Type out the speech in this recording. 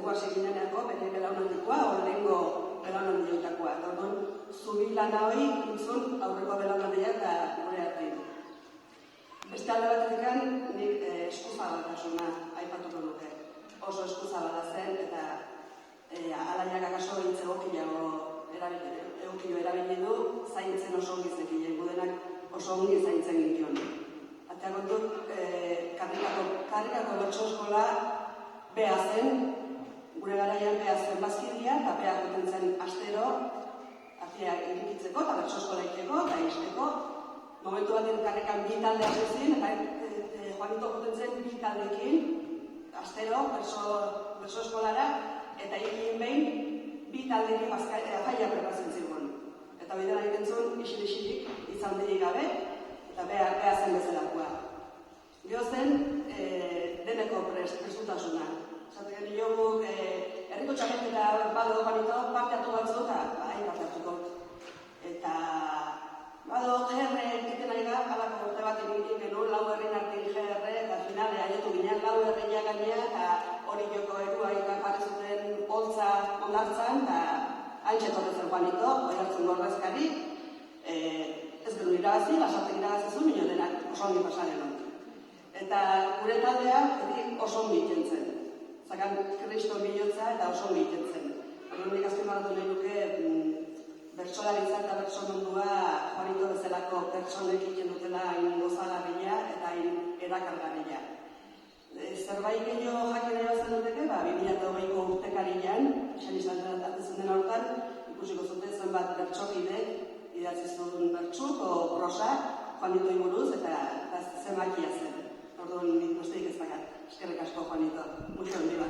gu hasi gineneako, bere belaunaldikoa, lehengo belaunaldioetakoa. Eta orduan, zubi lana hori intzun aurreko belaunaldia eta gure artean. Beste alde batetik, nik eskuzabaltasuna aipatuko nuke. Oso eskuzabala zen eta alaiak akaso hitz egokilo erabili du, zaintzen oso ongi zekile, gudenak oso ongi zaintzen gineon. Eta kontuk, karrikako bertso eskola beha zen, gure garaian beha zen bazkidia, eta beha goten zen astero, atia irikitzeko, eta bertso eskola ikeko, eta izteko. Momentu batean karrikan bi talde hasi zin, eta Juanito goten zen bi taldekin, astero, bertso eskolara, eta ikien behin, bi taldekin jaia preparatzen zigun. Eta bidera egiten zuen, isilik, izan dirik gabe, eta beha zen bezalakoa. Gero zen, deneko prestutasuna. Zaten nio guk, herriko txapelketa bado Juanito, parte hartu batzu, eta bai, parte hartuko. Eta bado GR egiten ari da, alako urte bat egin genuen, lau herrin artein GR, eta finale haietu ginen, lau herriak gainea, eta hori joko erua jarri zuten holtza ondartzan, eta haintxetorre zen Juanito, hori hartzen gordezkari, ez genuen irabazi, lasartek irabazizun, minio denak oso ongi pasaren hon. Eta gure taldea, oso ongi ikentzen. Zakan kriston bilotza eta oso ongi ikentzen. Nik azpimarratu nahi nuke, bertsolaritza eta bertsomundua Juanito bezalako pertsonek iken dutela hain gozagarria eta hain erakargarria. Zerbait gehiago jakin nahi bazan duteke, 2008ko urtekarian, esan izan zen den hortan, ikusiko zuten zenbat bertsokidek idatzi zuen bertsuk o prosa Juanito inguruz eta zenbakia zen. Orduan nik besteik ez dakat. Eskerrik asko, Juanito. Mucho ondiba.